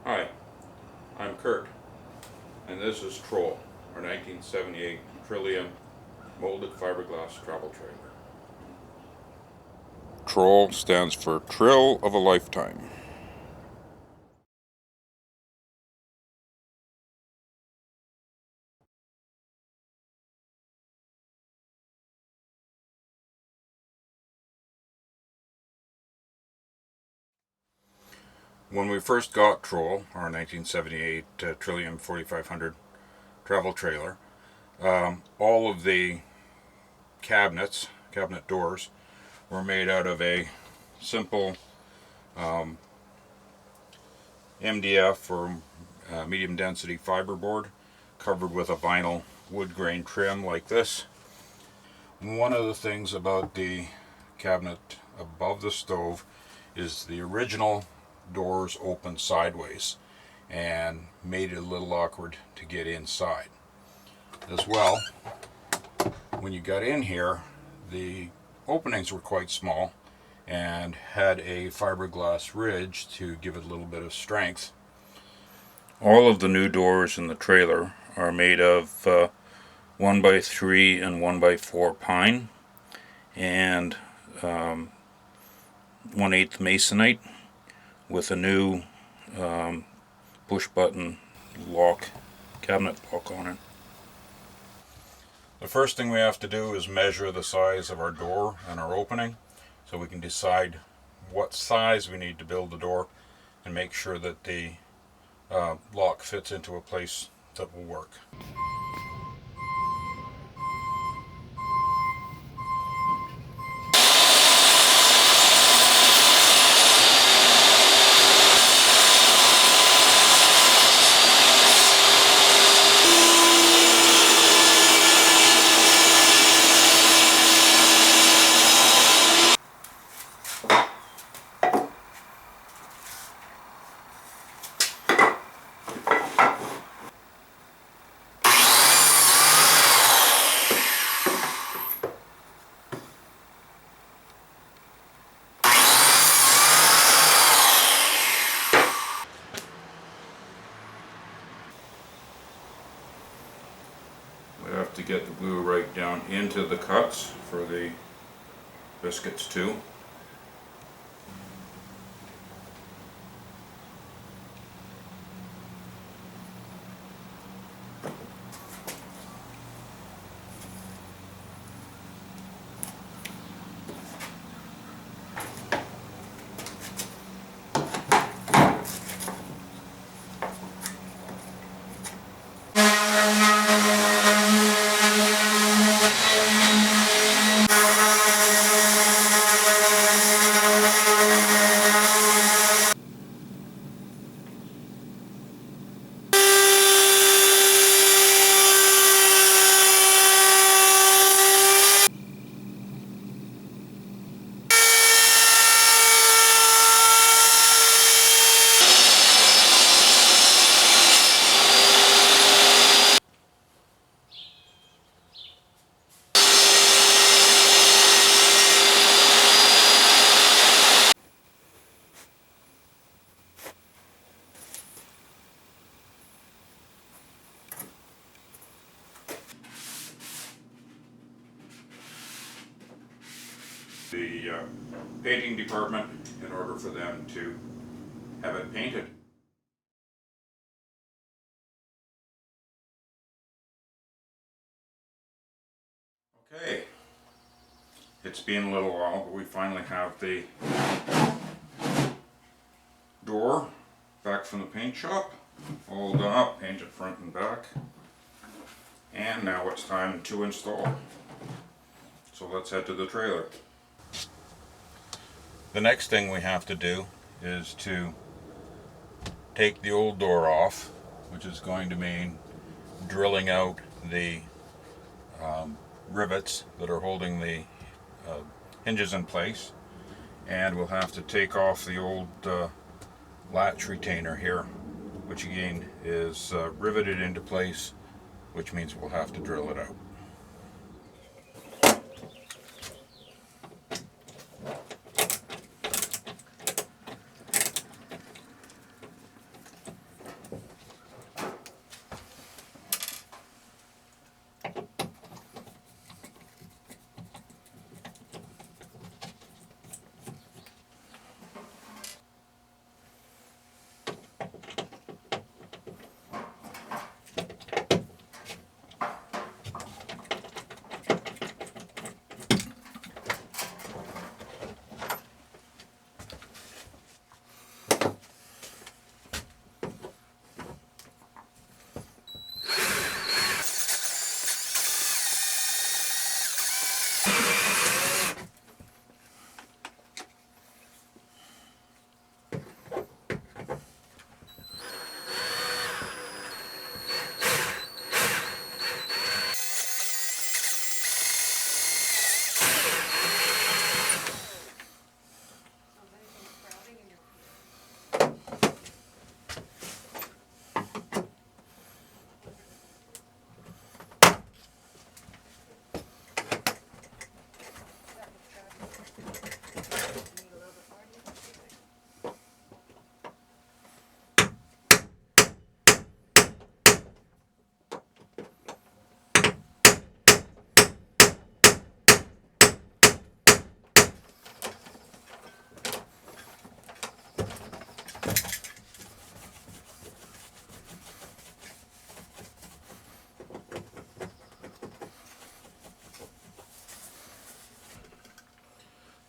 Hi, I'm Kurt, and this is Troll, our 1978 Trillium molded fiberglass travel trailer. Troll stands for Trill of a Lifetime. When we first got Troll, our 1978 Trillium 4500 travel trailer, all of the cabinet doors, were made out of a simple MDF or medium density fiberboard covered with a vinyl wood grain trim like this. One of the things about the cabinet above the stove is the original doors open sideways and made it a little awkward to get inside. As well, when you got in here, the openings were quite small and had a fiberglass ridge to give it a little bit of strength. All of the new doors in the trailer are made of 1x3 and 1x4 pine and 1/8 masonite with a new push button lock, cabinet lock on it. The first thing we have to do is measure the size of our door and our opening so we can decide what size we need to build the door and make sure that the lock fits into a place that will work. We have to get the glue right down into the cuts for the biscuits too. The painting department in order for them to have it painted. Okay, it's been a little while, but we finally have the door back from the paint shop, all done up, painted front and back, and now it's time to install. So let's head to the trailer. The next thing we have to do is to take the old door off, which is going to mean drilling out the rivets that are holding the hinges in place, and we'll have to take off the old latch retainer here, which again is riveted into place, which means we'll have to drill it out.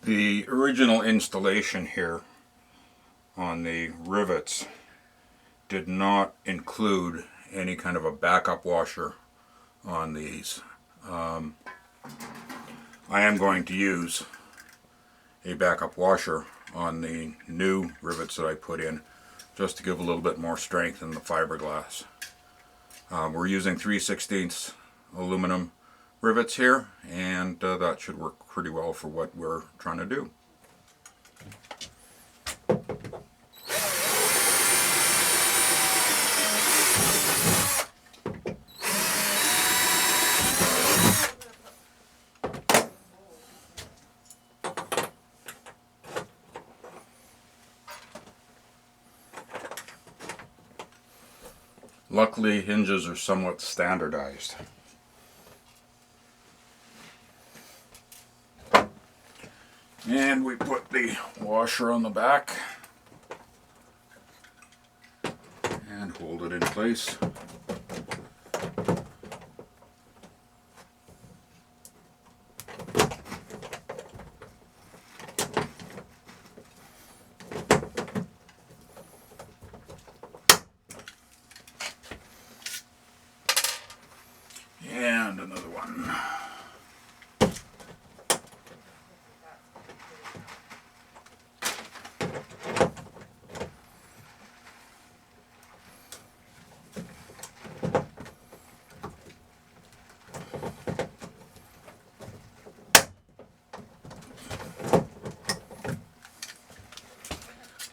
The original installation here on the rivets did not include any kind of a backup washer on these. I am going to use a backup washer on the new rivets that I put in, just to give a little bit more strength in the fiberglass. We're using 3/16 aluminum rivets here, and that should work pretty well for what we're trying to do. Luckily, hinges are somewhat standardized. And we put the washer on the back and hold it in place. And another one.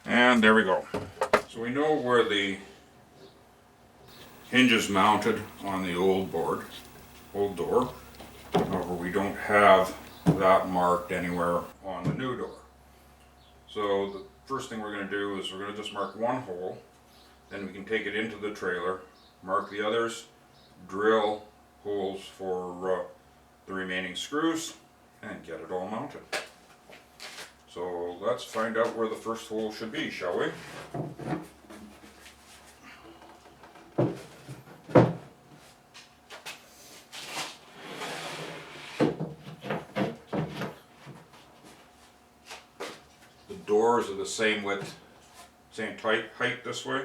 And there we go. So we know where the hinge is mounted on the old door. However, we don't have that marked anywhere on the new door. So the first thing we're going to do is we're going to just mark one hole, then we can take it into the trailer, mark the others, drill holes for the remaining screws, and get it all mounted. So let's find out where the first hole should be, shall we? The doors are the same width, same height this way.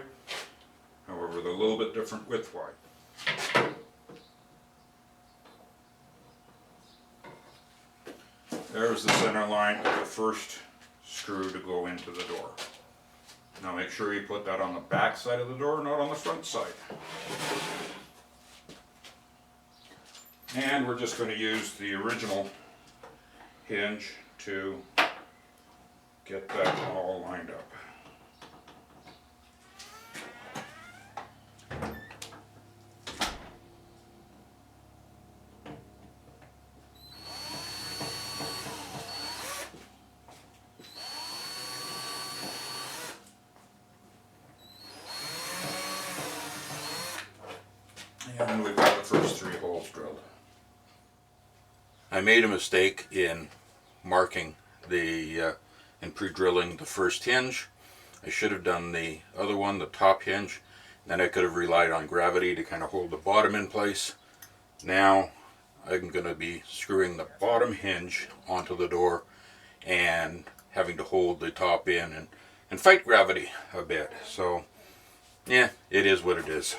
However, they're a little bit different width-wise. There's the center line of the first screw to go into the door. Now make sure you put that on the back side of the door, not on the front side. And we're just going to use the original hinge to get that all lined up. And we've got the first 3 holes drilled. I made a mistake in marking and pre-drilling the first hinge. I should have done the other one, the top hinge. Then I could have relied on gravity to kind of hold the bottom in place. Now I'm going to be screwing the bottom hinge onto the door and having to hold the top in and fight gravity a bit. So yeah, it is what it is.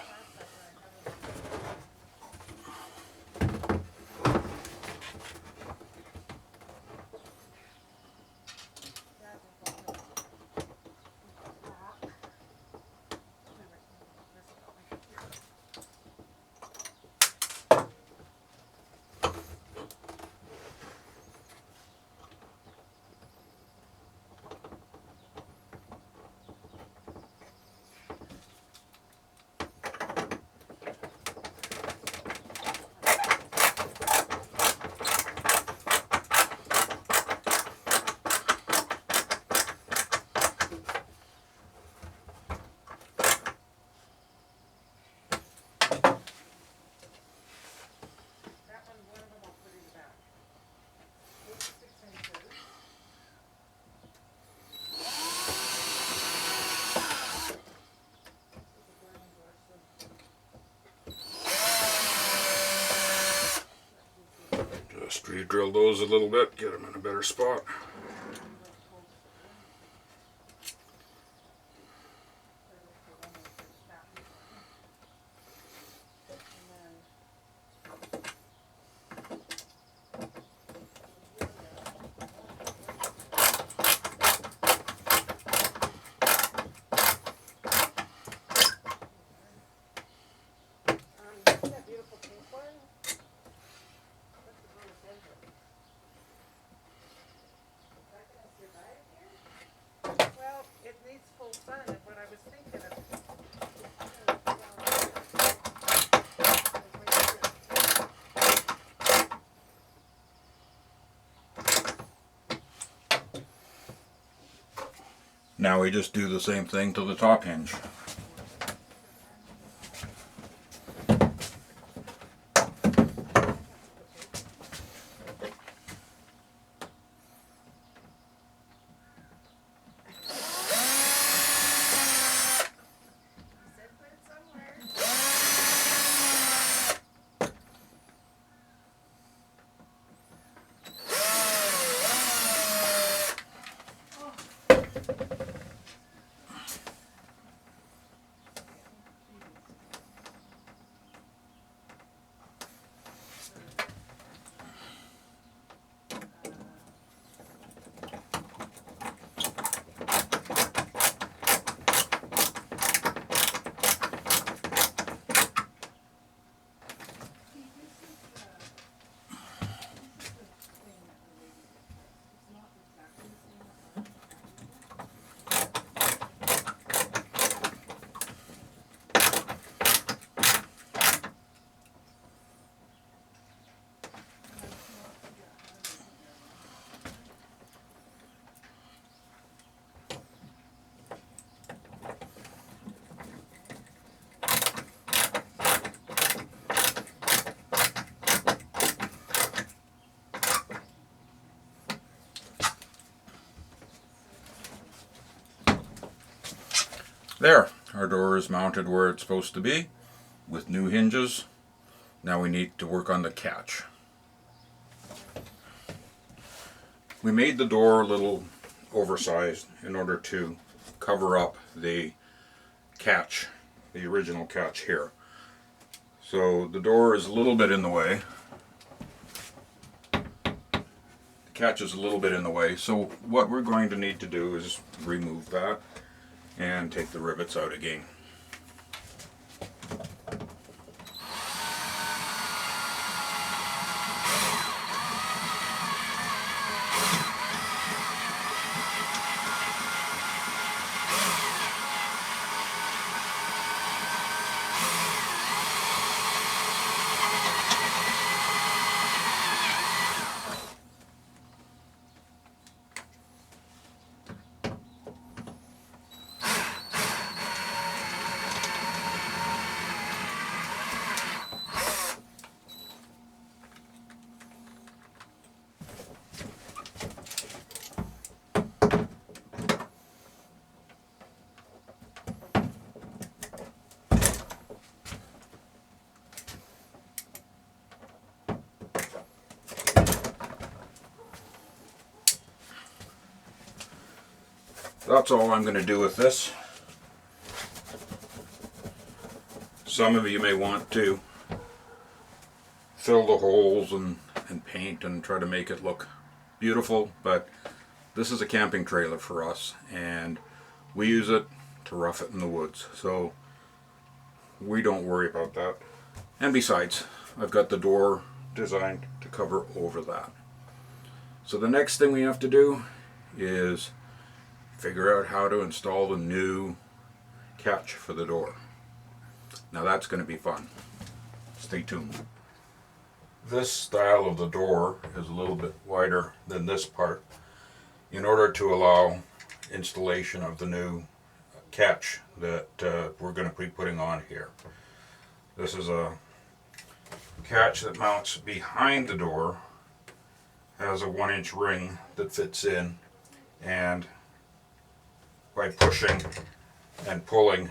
Just re-drill those a little bit, get them in a better spot. Now we just do the same thing to the top hinge. There, our door is mounted where it's supposed to be with new hinges. Now we need to work on the catch. We made the door a little oversized in order to cover up the catch, the original catch here. So the door is a little bit in the way. The catch is a little bit in the way. So what we're going to need to do is remove that and take the rivets out again. That's all I'm going to do with this. Some of you may want to fill the holes and paint and try to make it look beautiful, but this is a camping trailer for us and we use it to rough it in the woods, so we don't worry about that. And besides, I've got the door designed to cover over that. So the next thing we have to do is figure out how to install the new catch for the door. Now that's going to be fun. Stay tuned. This style of the door is a little bit wider than this part in order to allow installation of the new catch that we're going to be putting on here. This is a catch that mounts behind the door, has a 1-inch ring that fits in, and by pushing and pulling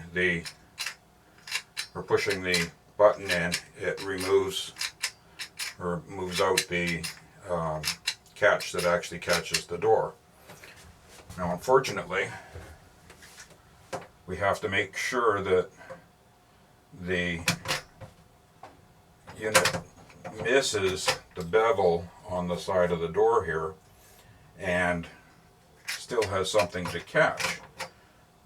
pushing the button in, it removes or moves out the catch that actually catches the door. Now unfortunately, we have to make sure that the unit misses the bevel on the side of the door here and still has something to catch.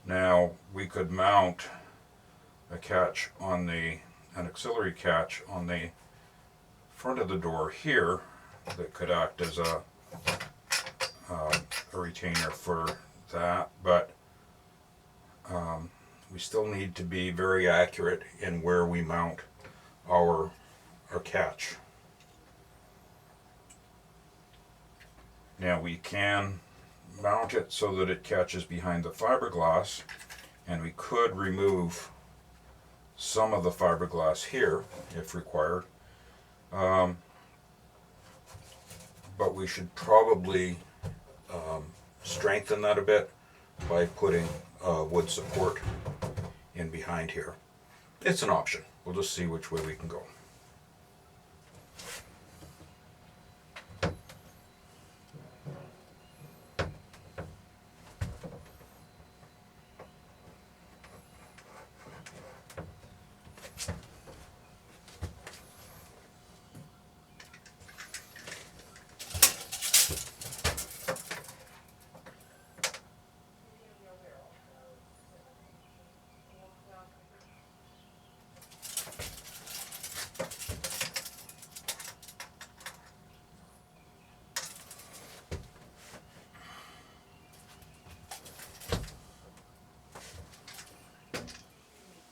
Now we could mount a catch on an auxiliary catch on the front of the door here that could act as a retainer for that, but we still need to be very accurate in where we mount our catch. Now we can mount it so that it catches behind the fiberglass, and we could remove some of the fiberglass here if required. But we should probably strengthen that a bit by putting wood support in behind here. It's an option. We'll just see which way we can go.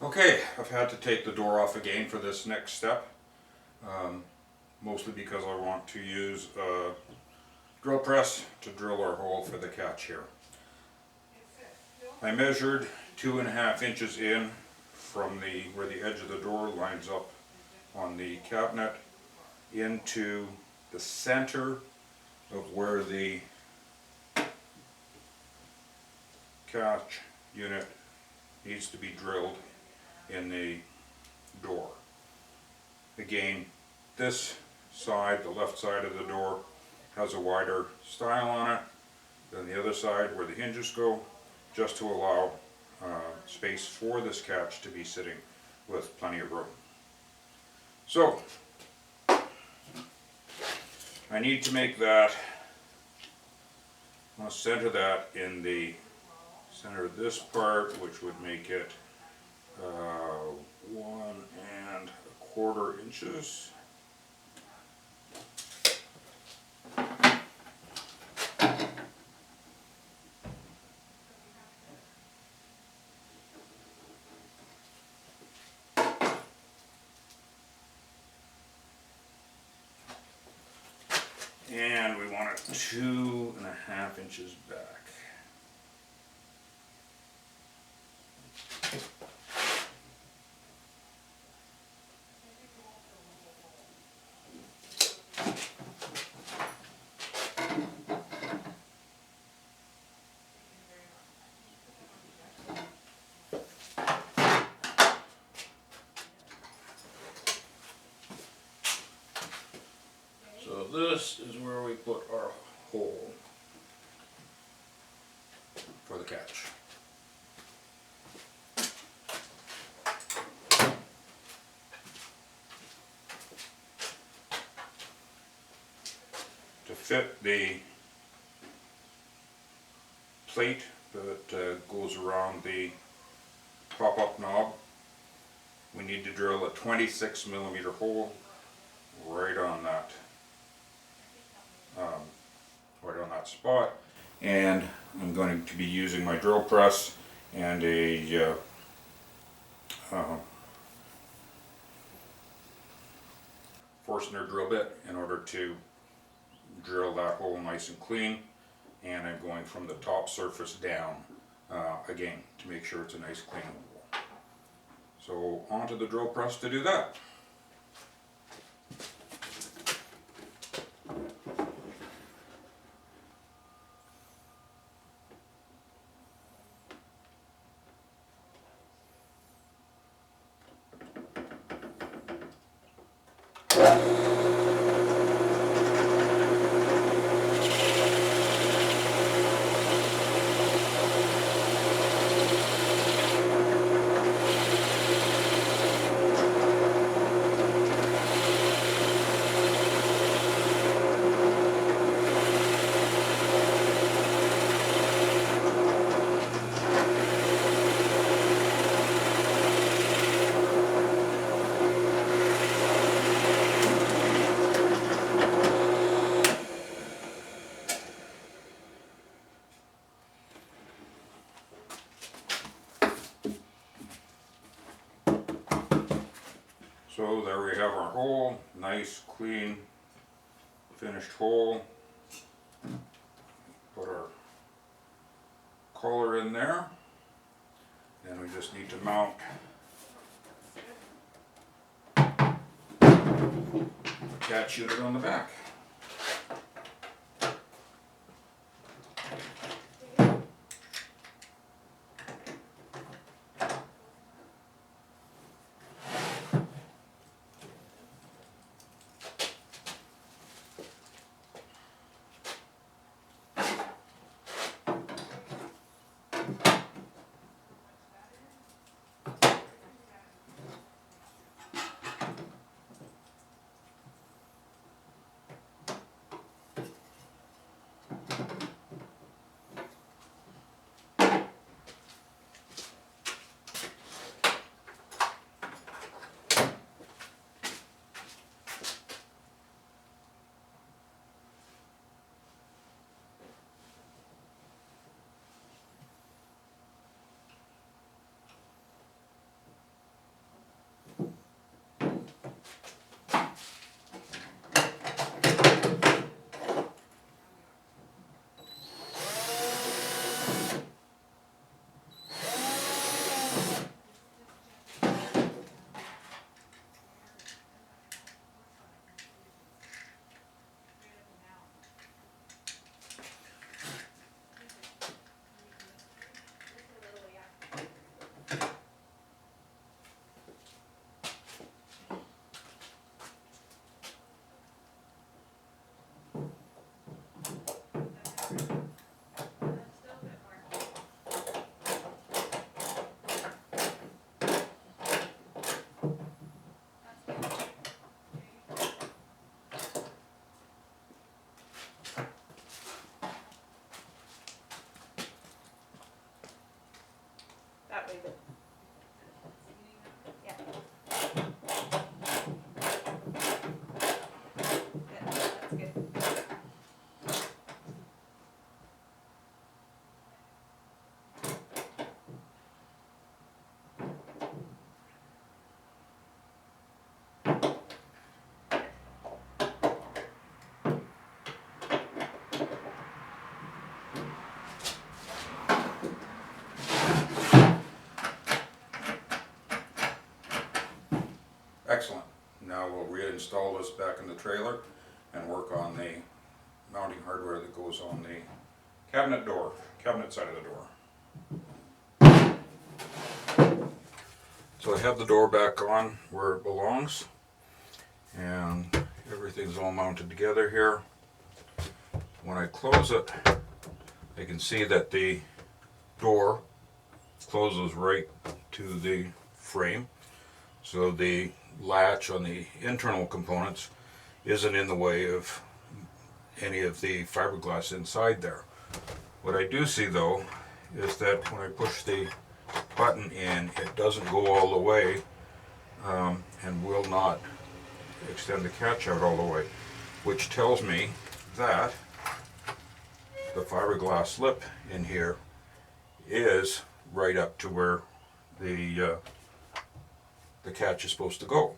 Okay, I've had to take the door off again for this next step, mostly because I want to use a drill press to drill our hole for the catch here. I measured 2.5 inches in from where the edge of the door lines up on the cabinet into the center of where the catch unit needs to be drilled in the door. Again, this side, the left side of the door, has a wider stile on it than the other side where the hinges go, just to allow space for this catch to be sitting with plenty of room. So, I need to make that, I'll center that in the center of this part, which would make it 1.25 inches. And we want it 2.5 inches back. So this is where we put our hole for the catch. To fit the plate that goes around the pop-up knob, we need to drill a 26mm hole right on that spot, and I'm going to be using my drill press and a Forstner drill bit in order to drill that hole nice and clean. And I'm going from the top surface down again to make sure it's a nice clean hole. So onto the drill press to do that. So there we have our hole, nice, clean, finished hole. Put our collar in there. Then we just need to mount the catch unit on the back. That way, but yeah. Yeah, that's good. Excellent. Now we'll reinstall this back in the trailer and work on the mounting hardware that goes on the cabinet side of the door. So I have the door back on where it belongs, and everything's all mounted together here. When I close it, I can see that the door closes right to the frame, so the latch on the internal components isn't in the way of any of the fiberglass inside there. What I do see though is that when I push the button in, it doesn't go all the way and will not extend the catch out all the way, which tells me that the fiberglass lip in here is right up to where the catch is supposed to go.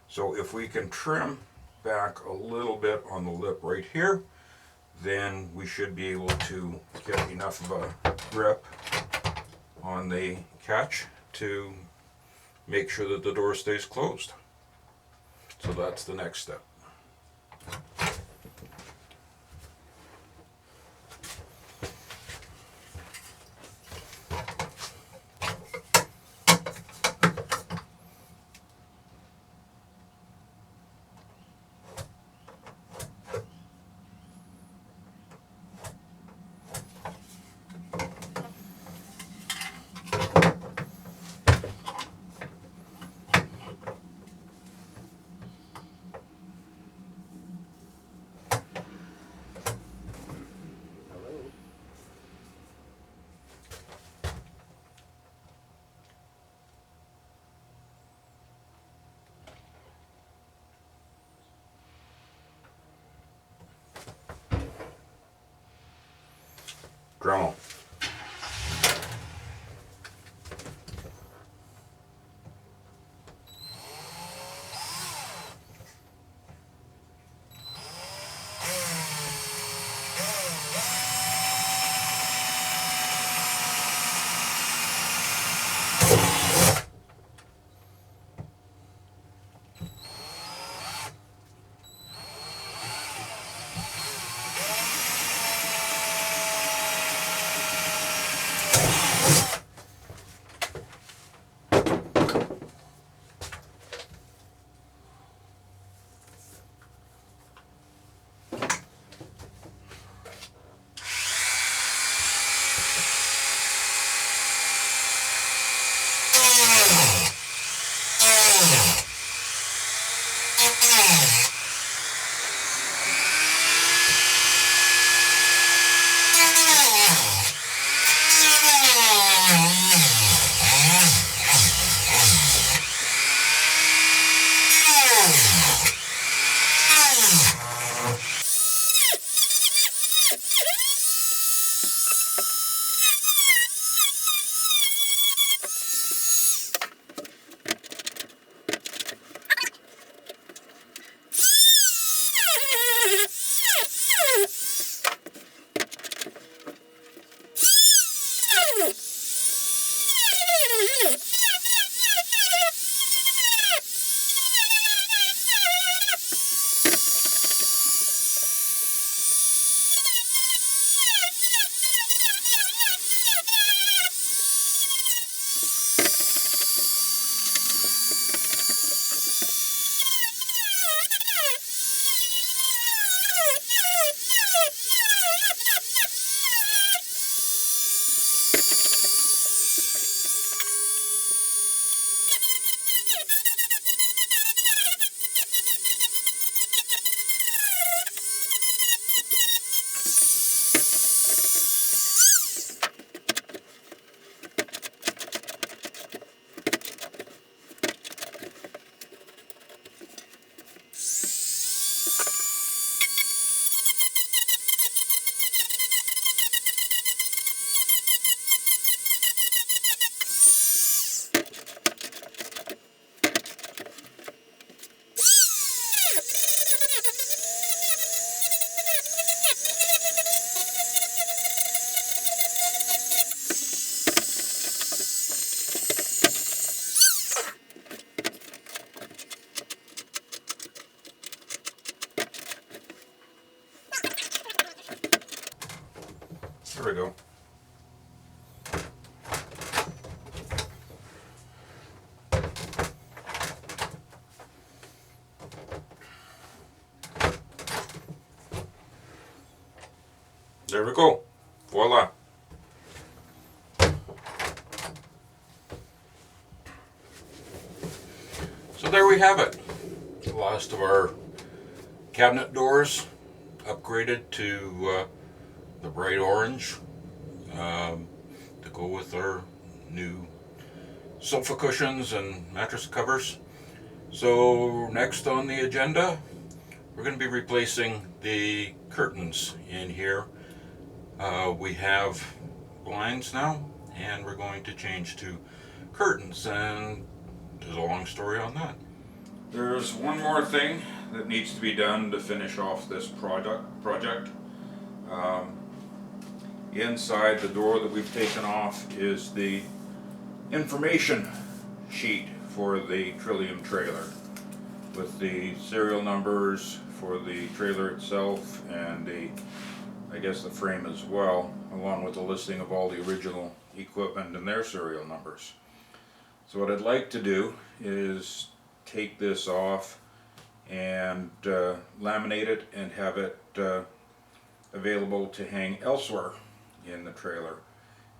So if we can trim back a little bit on the lip right here, then we should be able to get enough of a grip on the catch to make sure that the door stays closed. So that's the next step. Dremel. there we go. Voila. So there we have it. The last of our cabinet doors upgraded to the bright orange to go with our new sofa cushions and mattress covers. So next on the agenda, we're going to be replacing the curtains in here. We have blinds now, and we're going to change to curtains, and there's a long story on that. There's one more thing that needs to be done to finish off this project. Inside the door that we've taken off is the information sheet for the Trillium trailer, with the serial numbers for the trailer itself and I guess the frame as well, along with a listing of all the original equipment and their serial numbers. So what I'd like to do is take this off and laminate it and have it available to hang elsewhere in the trailer.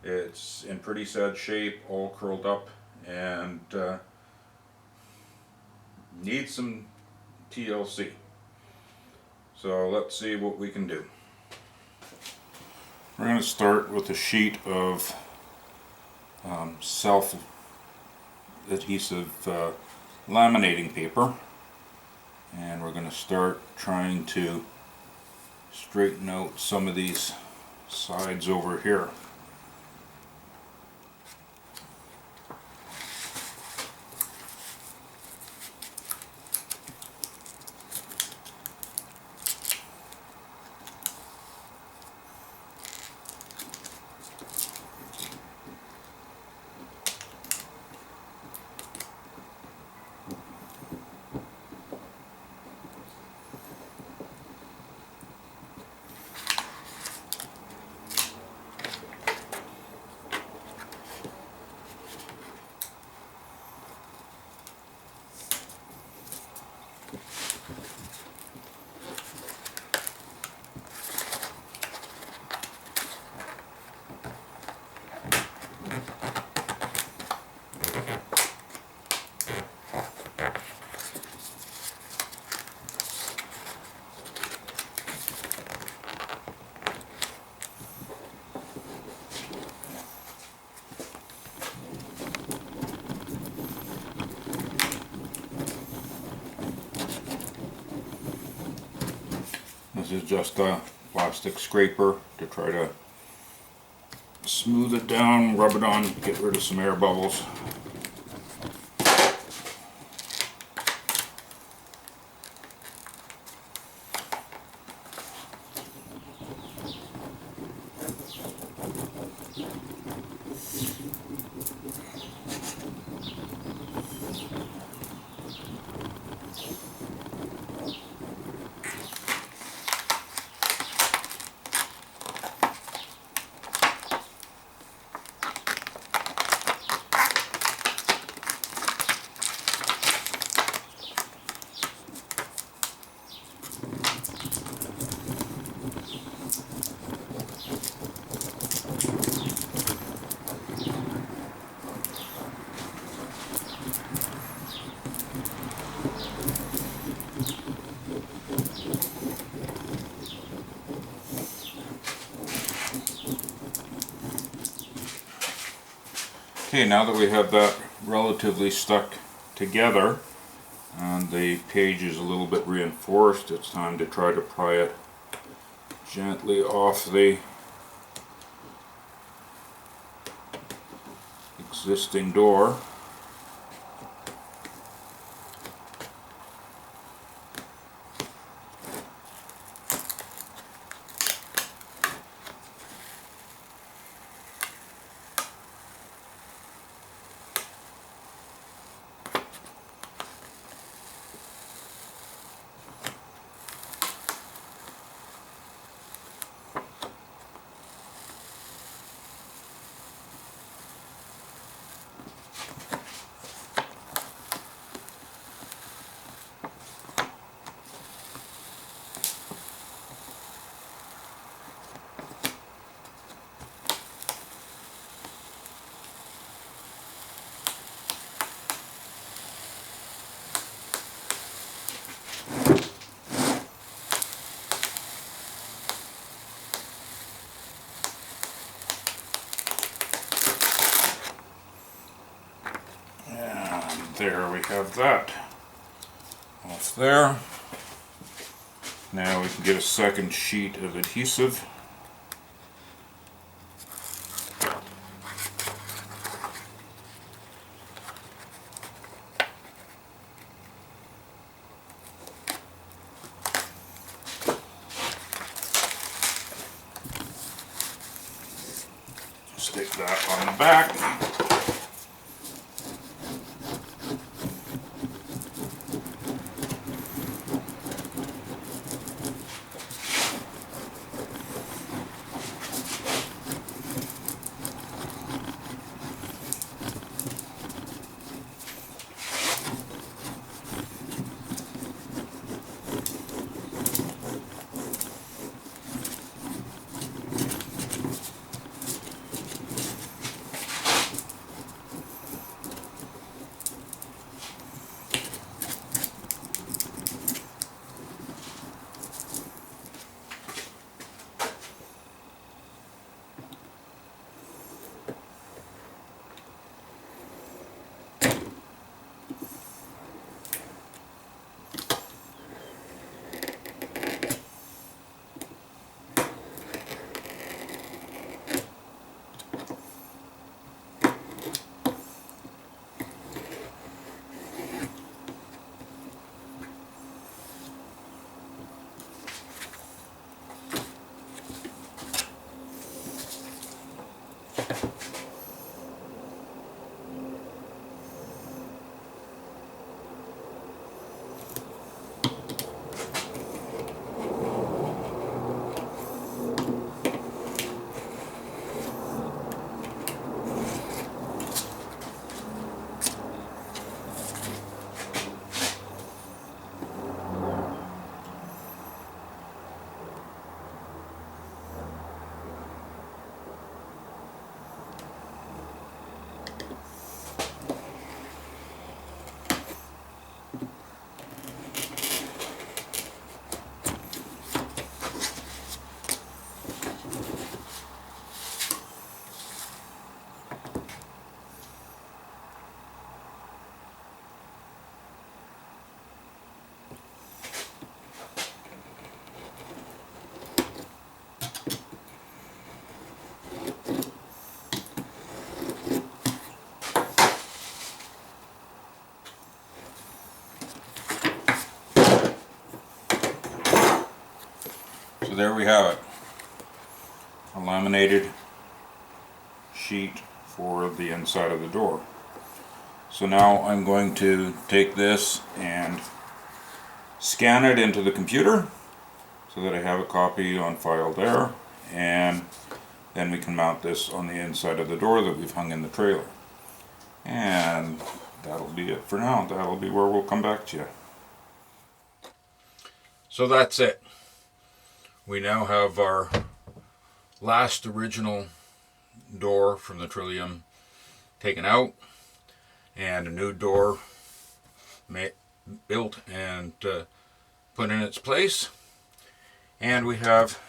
It's in pretty sad shape, all curled up, and needs some TLC. So let's see what we can do. We're going to start with a sheet of self-adhesive laminating paper, and we're going to start trying to straighten out some of these sides over here. This is just a plastic scraper to try to smooth it down, rub it on, get rid of some air bubbles. Okay, now that we have that relatively stuck together and the page is a little bit reinforced, it's time to try to pry it gently off the existing door. there we have that off there. Now we can get a second sheet of adhesive. Stick that on the back. So there we have it, a laminated sheet for the inside of the door. So now I'm going to take this and scan it into the computer so that I have a copy on file there, and then we can mount this on the inside of the door that we've hung in the trailer. And that'll be it for now. That'll be where we'll come back to you. So that's it. We now have our last original door from the Trillium taken out, and a new door built and put in its place. And we have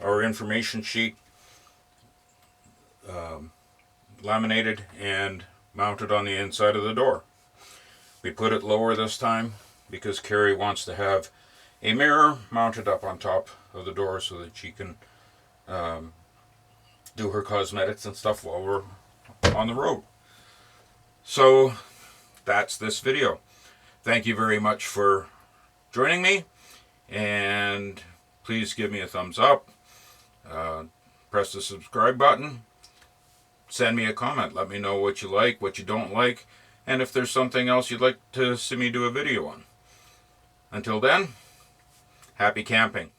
our information sheet laminated and mounted on the inside of the door. We put it lower this time because Carrie wants to have a mirror mounted up on top of the door so that she can do her cosmetics and stuff while we're on the road. So that's this video. Thank you very much for joining me, and please give me a thumbs up, press the subscribe button, send me a comment, let me know what you like, what you don't like, and if there's something else you'd like to see me do a video on. Until then, happy camping.